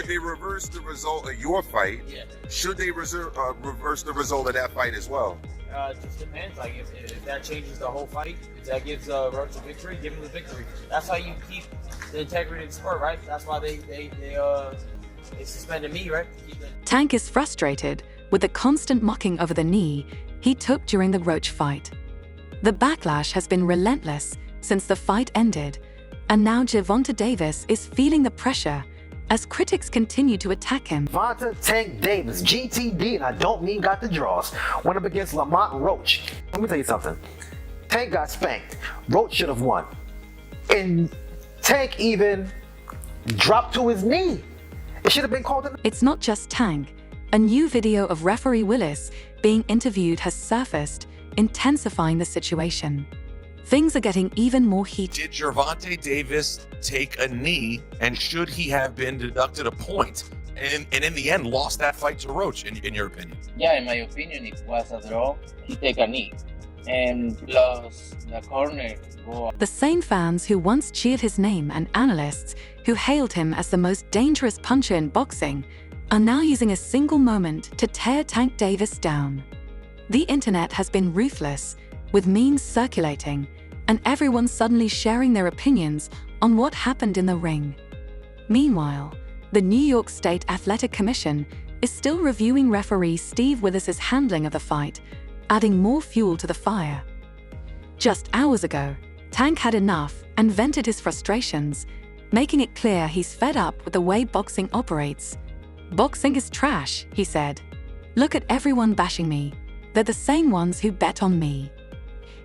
they reversed the result of your fight. Yeah. Should they reverse the result of that fight as well? It just depends. Like if that changes the whole fight, if that gives Roach a victory, give him the victory. That's how you keep the integrity of the sport, right? That's why they suspended me, right? Tank is frustrated with the constant mocking over the knee he took during the Roach fight. The backlash has been relentless since the fight ended, and now Gervonta Davis is feeling the pressure as critics continue to attack him. Gervonta Tank Davis, GTD, and I don't mean got the draws, went up against Lamont Roach. Let me tell you something. Tank got spanked. Roach should have won. And Tank even dropped to his knee. It should have been called. It's not just Tank. A new video of referee Willis being interviewed has surfaced, intensifying the situation. Things are getting even more heated. Did Gervonta Davis take a knee, and should he have been deducted a point and in the end lost that fight to Roach, in your opinion? Yeah, in my opinion, it was a draw. He take a knee. And plus the corner. The same fans who once cheered his name and analysts who hailed him as the most dangerous puncher in boxing are now using a single moment to tear Tank Davis down. The internet has been ruthless, with memes circulating and everyone suddenly sharing their opinions on what happened in the ring. Meanwhile, the New York State Athletic Commission is still reviewing referee Steve Willis's handling of the fight, adding more fuel to the fire. Just hours ago, Tank had enough and vented his frustrations, making it clear he's fed up with the way boxing operates. "Boxing is trash," he said. "Look at everyone bashing me. They're the same ones who bet on me."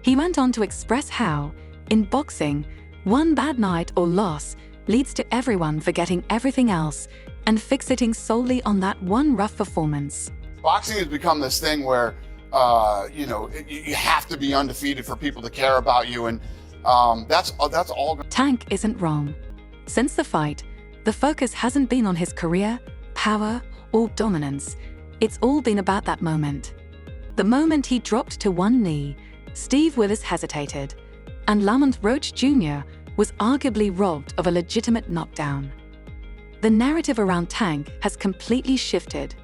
He went on to express how, in boxing, one bad night or loss leads to everyone forgetting everything else and fixating solely on that one rough performance. Boxing has become this thing where, you have to be undefeated for people to care about you, and that's all. Tank isn't wrong. Since the fight, the focus hasn't been on his career, power, or dominance. It's all been about that moment. The moment he dropped to one knee, Steve Willis hesitated, and Lamont Roach Jr. was arguably robbed of a legitimate knockdown. The narrative around Tank has completely shifted.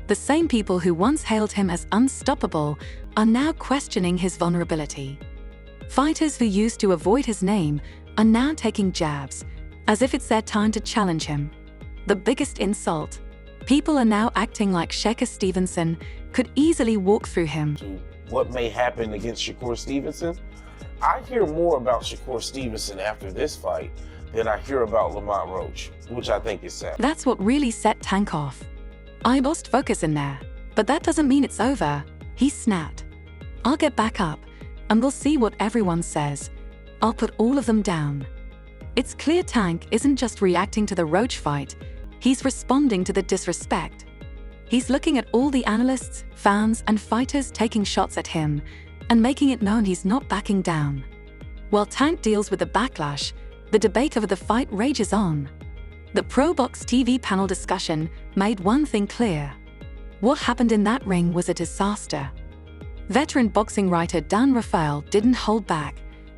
The same people who once hailed him as unstoppable are now questioning his vulnerability. Fighters who used to avoid his name are now taking jabs, as if it's their time to challenge him. The biggest insult: people are now acting like Shakur Stevenson could easily walk through him. What may happen against Shakur Stevenson? I hear more about Shakur Stevenson after this fight than I hear about Lamont Roach, which I think is sad. That's what really set Tank off. "I lost focus in there, but that doesn't mean it's over," he snapped. "I'll get back up, and we'll see what everyone says. I'll put all of them down." It's clear Tank isn't just reacting to the Roach fight, he's responding to the disrespect. He's looking at all the analysts, fans, and fighters taking shots at him and making it known he's not backing down. While Tank deals with the backlash, the debate over the fight rages on. The Pro Box TV panel discussion made one thing clear: what happened in that ring was a disaster. Veteran boxing writer Dan Rafael didn't hold back,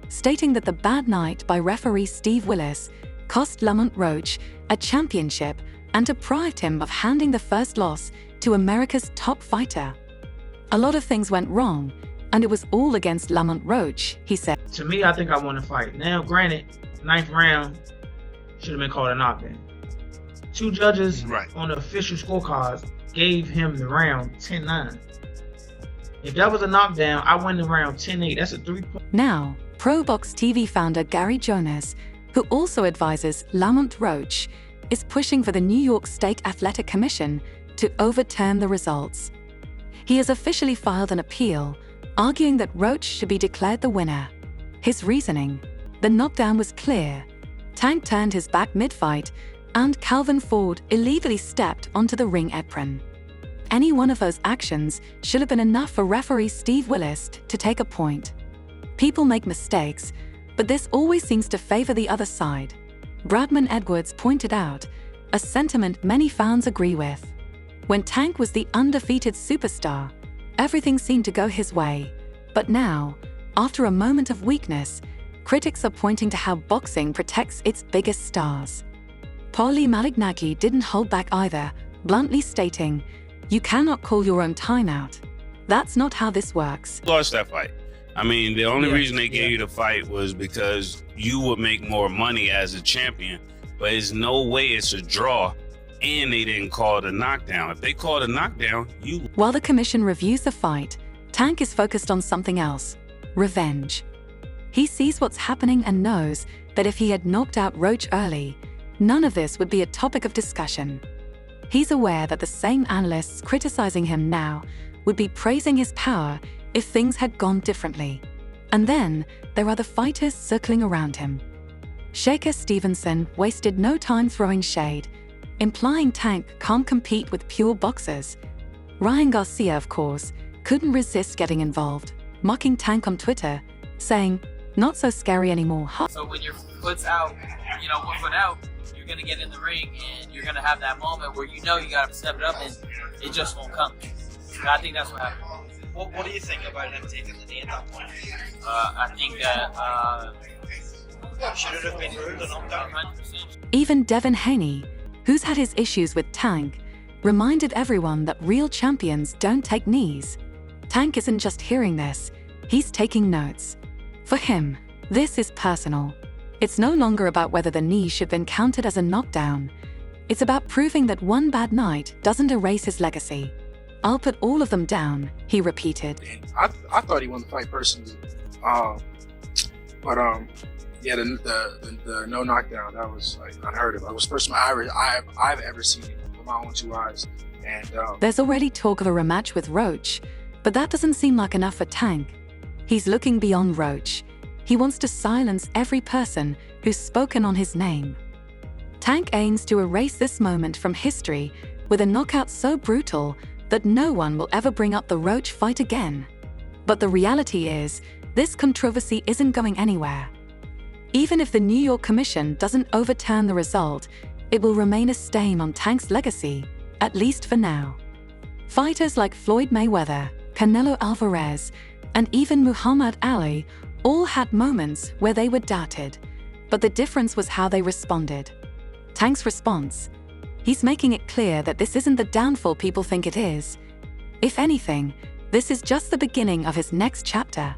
stating that the bad night by referee Steve Willis cost Lamont Roach a championship and deprived him of handing the first loss to America's top fighter. "A lot of things went wrong, and it was all against Lamont Roach," he said. To me, I think I won the fight. Now, granted, 9th round should have been called a knockdown. Two judges on the official scorecards gave him the round 10-9. If that was a knockdown, I win the round 10-8. That's a 3-point. Now, Pro Box TV founder Gary Jonas, who also advises Lamont Roach, is pushing for the New York State Athletic Commission to overturn the results. He has officially filed an appeal, arguing that Roach should be declared the winner. His reasoning: the knockdown was clear. Tank turned his back mid-fight, and Calvin Ford illegally stepped onto the ring apron. Any one of those actions should have been enough for referee Steve Willis to take a point. People make mistakes, but this always seems to favor the other side. Bradman Edwards pointed out, a sentiment many fans agree with. When Tank was the undefeated superstar, everything seemed to go his way. But now, after a moment of weakness, critics are pointing to how boxing protects its biggest stars. Paulie Malignaggi didn't hold back either, bluntly stating, "You cannot call your own timeout. That's not how this works." Lost that fight. I mean, the only Yeah, reason they gave yeah. you the fight was because you would make more money as a champion. But there's no way it's a draw, and they didn't call it a knockdown. If they called a knockdown, you While the commission reviews the fight, Tank is focused on something else: revenge. He sees what's happening and knows that if he had knocked out Roach early, none of this would be a topic of discussion. He's aware that the same analysts criticizing him now would be praising his power if things had gone differently. And then there are the fighters circling around him. Shaker Stevenson wasted no time throwing shade, implying Tank can't compete with pure boxers. Ryan Garcia, of course, couldn't resist getting involved, mocking Tank on Twitter, saying, "Not so scary anymore, huh?" So when your foot's out, one foot out, you're gonna get in the ring and you're gonna have that moment where you gotta step it up and it just won't come. And I think that's what happened. What do you think about him taking the knee at that point? I think that Should it have been ruled a knockdown? 100%. Even Devin Haney, who's had his issues with Tank, reminded everyone that real champions don't take knees. Tank isn't just hearing this, he's taking notes. For him, this is personal. It's no longer about whether the knee should have been counted as a knockdown. It's about proving that one bad night doesn't erase his legacy. "I'll put all of them down," he repeated. I thought he won the fight personally. Yeah, the no knockdown, that was like unheard of. It was the first time I've ever seen it with my own two eyes. And There's already talk of a rematch with Roach, but that doesn't seem like enough for Tank. He's looking beyond Roach. He wants to silence every person who's spoken on his name. Tank aims to erase this moment from history with a knockout so brutal that no one will ever bring up the Roach fight again. But the reality is, this controversy isn't going anywhere. Even if the New York Commission doesn't overturn the result, it will remain a stain on Tank's legacy, at least for now. Fighters like Floyd Mayweather, Canelo Alvarez, and even Muhammad Ali all had moments where they were doubted, but the difference was how they responded. Tank's response: he's making it clear that this isn't the downfall people think it is. If anything, this is just the beginning of his next chapter.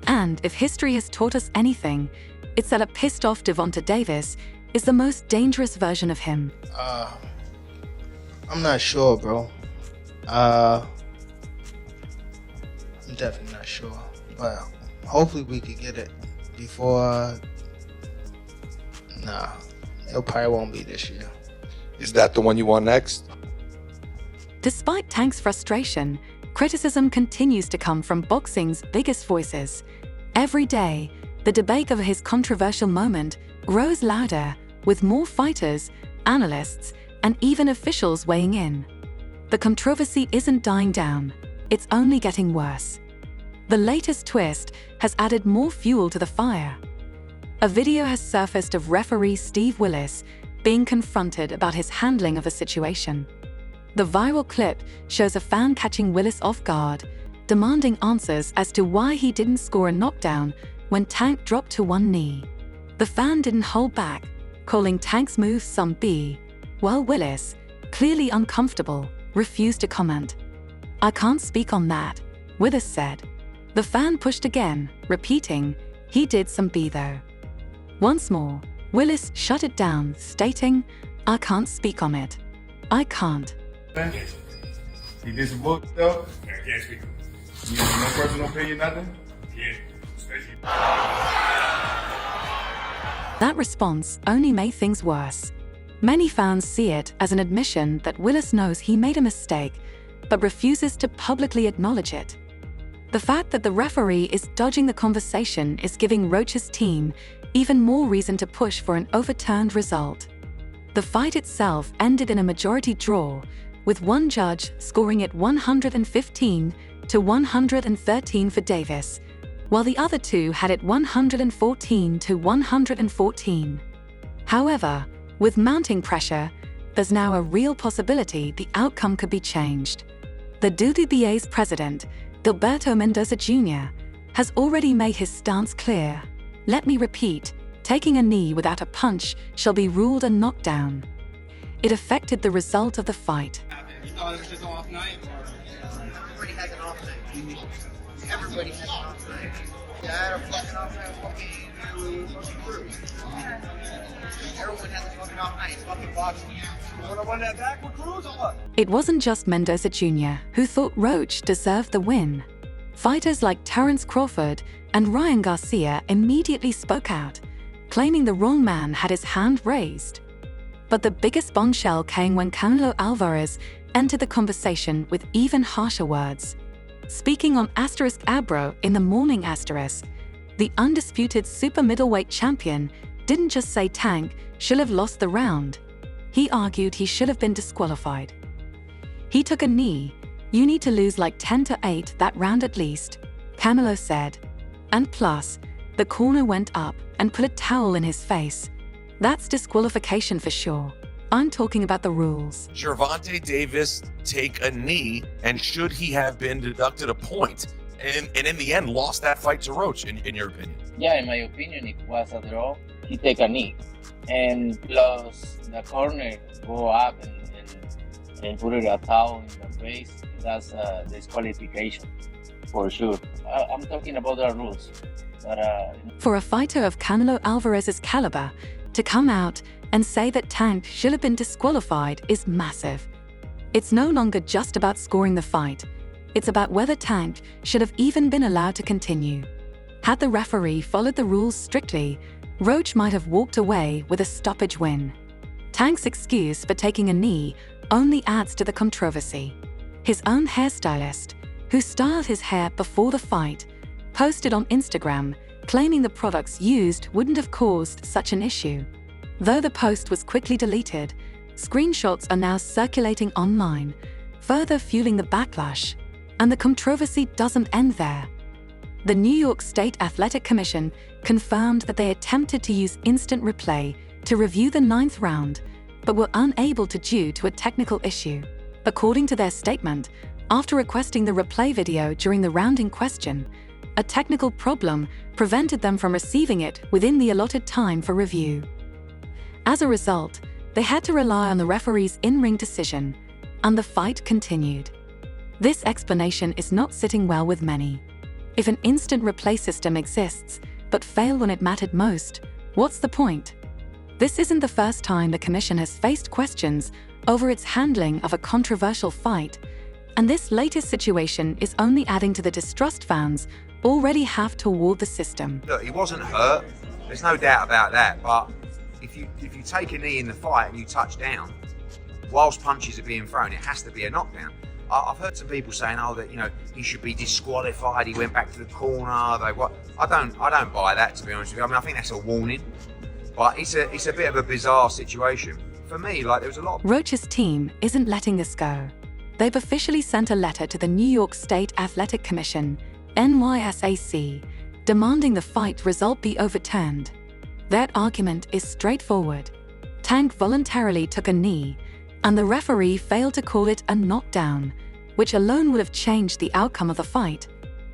And if history has taught us anything, it's that a pissed-off Gervonta Davis is the most dangerous version of him. I'm not sure, bro. I'm definitely not sure. But hopefully we could get it before... Nah, it probably won't be this year. Is that the one you want next? Despite Tank's frustration, criticism continues to come from boxing's biggest voices. Every day, the debate over his controversial moment grows louder, with more fighters, analysts, and even officials weighing in. The controversy isn't dying down, it's only getting worse. The latest twist has added more fuel to the fire. A video has surfaced of referee Steve Willis being confronted about his handling of the situation. The viral clip shows a fan catching Willis off guard, demanding answers as to why he didn't score a knockdown when Tank dropped to one knee. The fan didn't hold back, calling Tank's move some B, while Willis, clearly uncomfortable, refused to comment. "I can't speak on that," Willis said. The fan pushed again, repeating, "He did some B though." Once more, Willis shut it down, stating, "I can't speak on it. I can't." He did some book stuff? I can't speak. You have no personal opinion, nothing? Yeah. That response only made things worse. Many fans see it as an admission that Willis knows he made a mistake, but refuses to publicly acknowledge it. The fact that the referee is dodging the conversation is giving Roach's team even more reason to push for an overturned result. The fight itself ended in a majority draw, with one judge scoring it 115 to 113 for Davis, while the other two had it 114 to 114. However, with mounting pressure, there's now a real possibility the outcome could be changed. The WBA's president, Gilberto Mendoza Jr., has already made his stance clear. Let me repeat, taking a knee without a punch shall be ruled a knockdown. it affected the result of the fight. You thought it was just an off night? Everybody has an off night. Everybody has an off night. Yeah, I had a fucking off night. Fucking crew. Everyone has a fucking off night. It's fucking boxing. You wanna run that back with Cruz or what? It wasn't just Mendoza Jr. who thought Roach deserved the win. Fighters like Terence Crawford and Ryan Garcia immediately spoke out, claiming the wrong man had his hand raised. But the biggest bombshell came when Canelo Alvarez entered the conversation with even harsher words. Speaking on *Abro in the morning *, the undisputed super middleweight champion didn't just say Tank should have lost the round. He argued he should have been disqualified. He took a knee. "You need to lose like 10-8 that round at least," Canelo said. And plus, the corner went up and put a towel in his face. That's disqualification for sure. I'm talking about the rules. Gervonta Davis take a knee, and should he have been deducted a point? And in the end, lost that fight to Roach, in your opinion? Yeah, in my opinion, it was a draw. He take a knee. And plus, the corner go up and put a towel in the face. That's a disqualification, for sure. I'm talking about the rules. But, For a fighter of Canelo Alvarez's caliber to come out and say that Tank should have been disqualified is massive. It's no longer just about scoring the fight. It's about whether Tank should have even been allowed to continue. Had the referee followed the rules strictly, Roach might have walked away with a stoppage win. Tank's excuse for taking a knee only adds to the controversy. His own hairstylist, who styled his hair before the fight, posted on Instagram claiming the products used wouldn't have caused such an issue. Though the post was quickly deleted, screenshots are now circulating online, further fueling the backlash. And the controversy doesn't end there. The New York State Athletic Commission confirmed that they attempted to use instant replay to review the 9th round, but were unable to due to a technical issue. According to their statement, after requesting the replay video during the round in question, a technical problem prevented them from receiving it within the allotted time for review. As a result, they had to rely on the referee's in-ring decision, and the fight continued. This explanation is not sitting well with many. If an instant replay system exists, but failed when it mattered most, what's the point? This isn't the first time the commission has faced questions over its handling of a controversial fight, and this latest situation is only adding to the distrust fans already have toward the system. Look, he wasn't hurt, there's no doubt about that, but if you take a knee in the fight and you touch down, whilst punches are being thrown, it has to be a knockdown. I've heard some people saying, "Oh, that he should be disqualified. He went back to the corner." I don't buy that, to be honest with you. I mean, I think that's a warning, but it's a bit of a bizarre situation for me. Like, there was a lot. Roach's team isn't letting this go. They've officially sent a letter to the New York State Athletic Commission (NYSAC) demanding the fight result be overturned. Their argument is straightforward. Tank voluntarily took a knee, and the referee failed to call it a knockdown, which alone would have changed the outcome of the fight.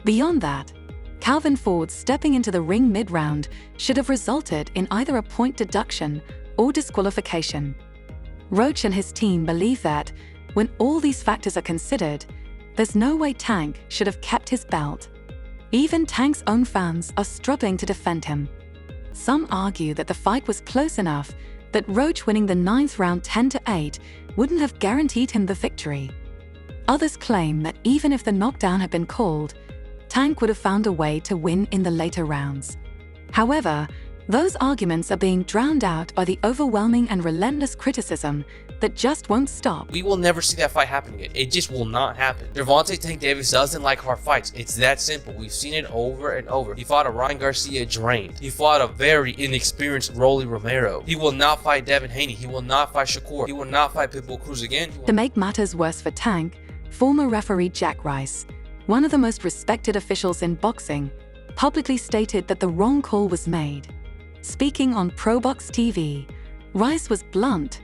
Beyond that, Calvin Ford stepping into the ring mid-round should have resulted in either a point deduction or disqualification. Roach and his team believe that, when all these factors are considered, there's no way Tank should have kept his belt. Even Tank's own fans are struggling to defend him. Some argue that the fight was close enough that Roach winning the 9th round 10-8 wouldn't have guaranteed him the victory. Others claim that even if the knockdown had been called, Tank would have found a way to win in the later rounds. However, those arguments are being drowned out by the overwhelming and relentless criticism that just won't stop. We will never see that fight happen again. It just will not happen. Gervonta Tank Davis doesn't like hard fights. It's that simple. We've seen it over and over. He fought a Ryan Garcia drained. He fought a very inexperienced Rolly Romero. He will not fight Devin Haney. He will not fight Shakur. He will not fight Pitbull Cruz again. To make matters worse for Tank, former referee Jack Rice, one of the most respected officials in boxing, publicly stated that the wrong call was made. Speaking on ProBox TV, Rice was blunt.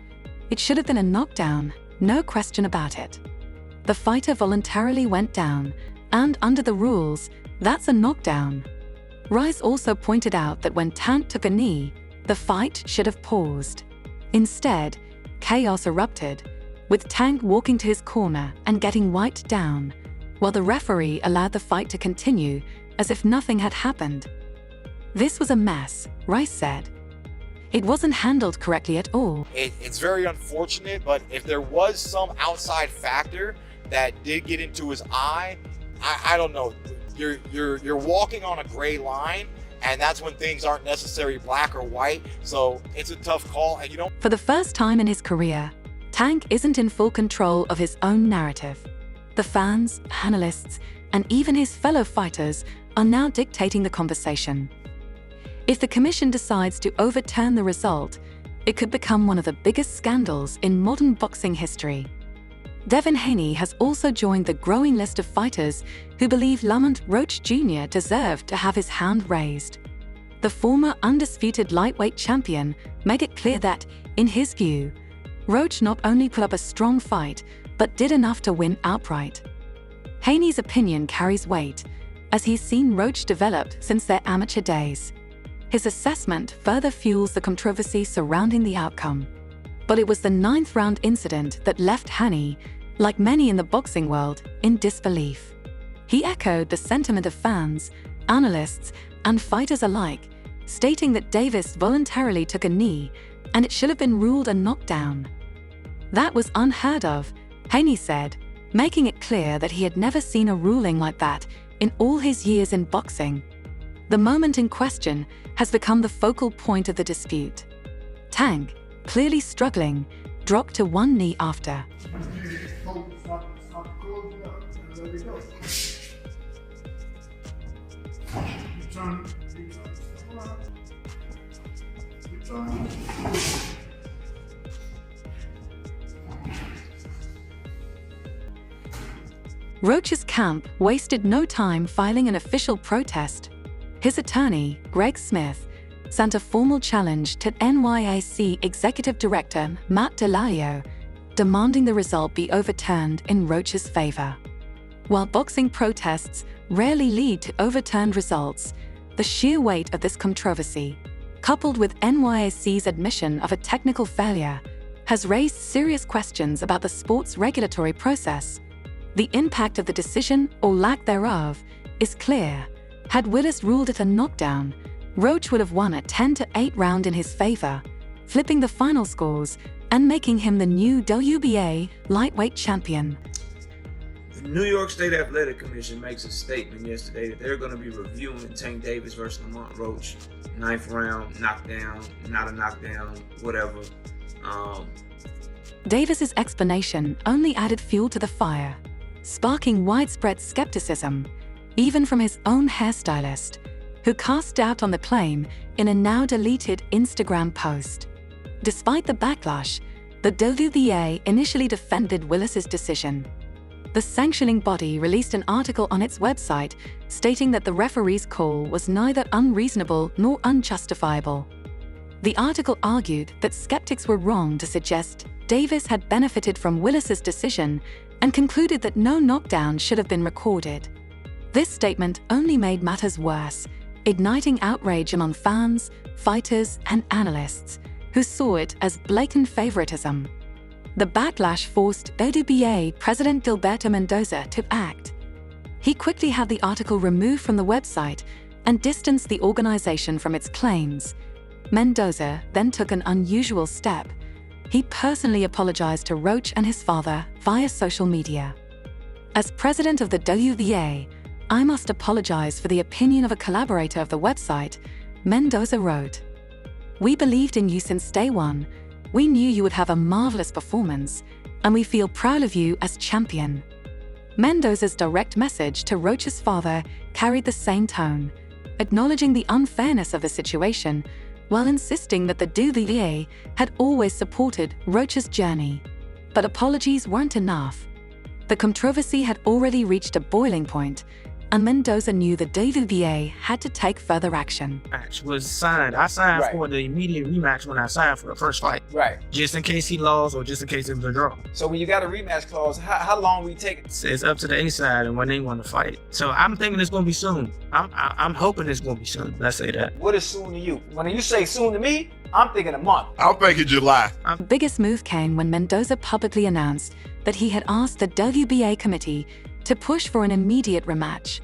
It should have been a knockdown, no question about it. The fighter voluntarily went down, and under the rules, that's a knockdown. Rice also pointed out that when Tank took a knee, the fight should have paused. Instead, chaos erupted, with Tank walking to his corner and getting wiped down, while the referee allowed the fight to continue as if nothing had happened. This was a mess, Rice said. It wasn't handled correctly at all. It's very unfortunate, but if there was some outside factor that did get into his eye, I don't know. You're walking on a gray line, and that's when things aren't necessarily black or white. So it's a tough call, and you don't. For the first time in his career, Tank isn't in full control of his own narrative. The fans, analysts, and even his fellow fighters are now dictating the conversation. If the commission decides to overturn the result, it could become one of the biggest scandals in modern boxing history. Devin Haney has also joined the growing list of fighters who believe Lamont Roach Jr. deserved to have his hand raised. The former undisputed lightweight champion made it clear that, in his view, Roach not only put up a strong fight, but did enough to win outright. Haney's opinion carries weight, as he's seen Roach develop since their amateur days. His assessment further fuels the controversy surrounding the outcome. But it was the 9th round incident that left Haney, like many in the boxing world, in disbelief. He echoed the sentiment of fans, analysts, and fighters alike, stating that Davis voluntarily took a knee and it should have been ruled a knockdown. That was unheard of, Haney said, making it clear that he had never seen a ruling like that in all his years in boxing. The moment in question has become the focal point of the dispute. Tank, clearly struggling, dropped to one knee after. Roach's camp wasted no time filing an official protest. His attorney, Greg Smith, sent a formal challenge to NYAC Executive Director Matt DeLaio, demanding the result be overturned in Roach's favor. While boxing protests rarely lead to overturned results, the sheer weight of this controversy, coupled with NYAC's admission of a technical failure, has raised serious questions about the sport's regulatory process. The impact of the decision, or lack thereof, is clear. Had Willis ruled it a knockdown, Roach would have won a 10-8 round in his favor, flipping the final scores and making him the new WBA lightweight champion. The New York State Athletic Commission makes a statement yesterday that they're going to be reviewing Tank Davis versus Lamont Roach, 9th round, knockdown, not a knockdown, whatever. Davis's explanation only added fuel to the fire, sparking widespread skepticism, even from his own hairstylist, who cast doubt on the claim in a now-deleted Instagram post. Despite the backlash, the WBA initially defended Willis's decision. The sanctioning body released an article on its website stating that the referee's call was neither unreasonable nor unjustifiable. The article argued that skeptics were wrong to suggest Davis had benefited from Willis's decision and concluded that no knockdown should have been recorded. This statement only made matters worse, igniting outrage among fans, fighters, and analysts, who saw it as blatant favoritism. The backlash forced WBA President Gilberto Mendoza to act. He quickly had the article removed from the website and distanced the organization from its claims. Mendoza then took an unusual step. He personally apologized to Roach and his father via social media. As president of the WBA, I must apologize for the opinion of a collaborator of the website, Mendoza wrote. We believed in you since day one. We knew you would have a marvelous performance, and we feel proud of you as champion. Mendoza's direct message to Roach's father carried the same tone, acknowledging the unfairness of the situation, while insisting that the WBA had always supported Roach's journey. But apologies weren't enough. The controversy had already reached a boiling point, and Mendoza knew the WBA had to take further action. Match was signed. I signed for the immediate rematch when I signed for the first fight. Right. Just in case he lost or just in case it was a draw. So when you got a rematch clause, how long will you take it? It's up to the A side and when they want to fight. So I'm thinking it's going to be soon. I'm hoping it's going to be soon. Let's say that. What is soon to you? When you say soon to me, I'm thinking a month. I'm thinking July. Biggest move came when Mendoza publicly announced that he had asked the WBA committee to push for an immediate rematch.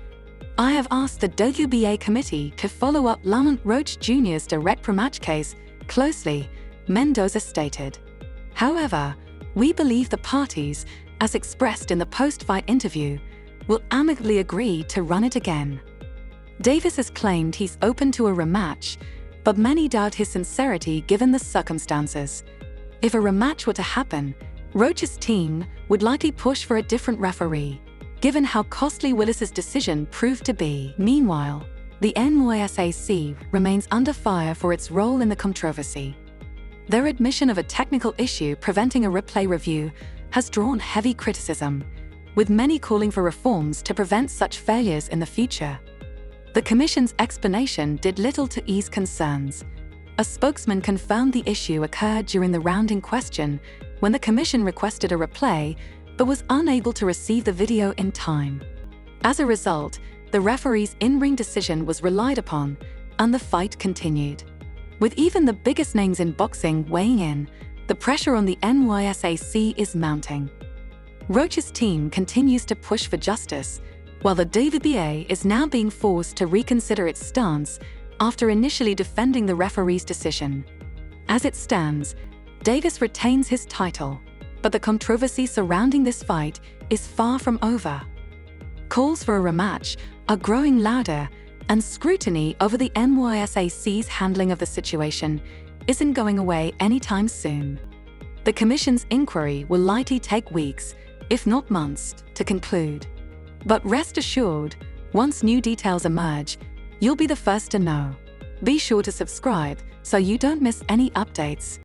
I have asked the WBA committee to follow up Lamont Roach Jr.'s direct rematch case closely, Mendoza stated. However, we believe the parties, as expressed in the post-fight interview, will amicably agree to run it again. Davis has claimed he's open to a rematch, but many doubt his sincerity given the circumstances. If a rematch were to happen, Roach's team would likely push for a different referee, given how costly Willis's decision proved to be. Meanwhile, the NYSAC remains under fire for its role in the controversy. Their admission of a technical issue preventing a replay review has drawn heavy criticism, with many calling for reforms to prevent such failures in the future. The Commission's explanation did little to ease concerns. A spokesman confirmed the issue occurred during the round in question when the Commission requested a replay but was unable to receive the video in time. As a result, the referee's in-ring decision was relied upon, and the fight continued. With even the biggest names in boxing weighing in, the pressure on the NYSAC is mounting. Roach's team continues to push for justice, while the WBA is now being forced to reconsider its stance after initially defending the referee's decision. As it stands, Davis retains his title, but the controversy surrounding this fight is far from over. Calls for a rematch are growing louder, and scrutiny over the NYSAC's handling of the situation isn't going away anytime soon. The Commission's inquiry will likely take weeks, if not months, to conclude. But rest assured, once new details emerge, you'll be the first to know. Be sure to subscribe so you don't miss any updates.